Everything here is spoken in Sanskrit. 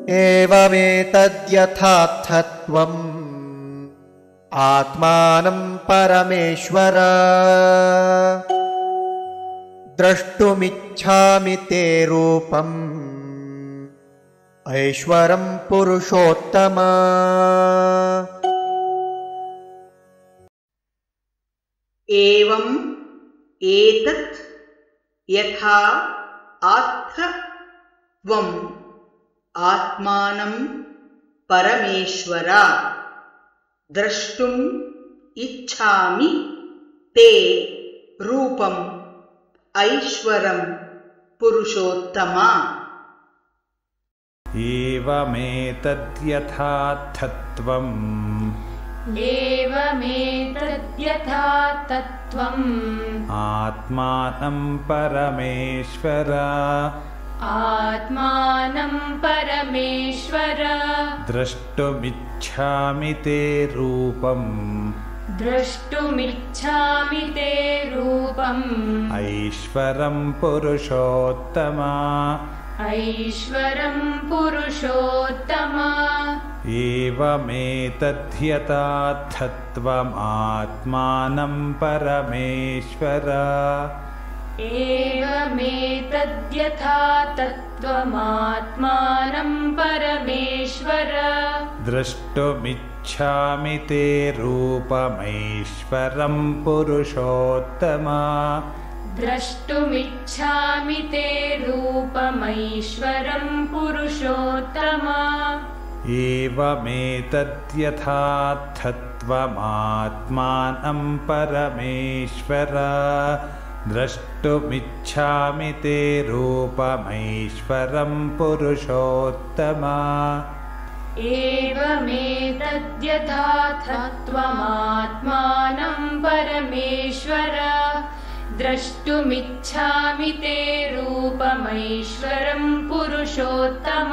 एवमेतद्यथार्थत्वम् आत्मानं परमेश्वर द्रष्टुमिच्छामि ते रूपम् ऐश्वरं पुरुषोत्तम। एवं एतत् यथा आत्थ त्वम् आत्मानं परमेश्वर द्रष्टुम् इच्छामि ते रूपम् ऐश्वरं पुरुषोत्तम। एवमेतद्यथार्थत्वम् आत्मानं परमेश्वर द्रष्टुमिच्छामि ते रूपम् ऐश्वरं पुरुषोत्तम। एवमेतद्यथार्थत्वम् आत्मानं परमेश्वर द्रष्टुमिच्छामि ते रूपमैश्वरं पुरुषोत्तम। एवमेतद्यथार्थत्वम् आत्मानं परमेश्वर द्रष्टुमिच्छामि ते रूपमैश्वरं पुरुषोत्तम। एवमेतद्यथार्थत्वमात्मानं परमेश्वर द्रष्टुमिच्छामि ते रूपमैश्वरं पुरुषोत्तम।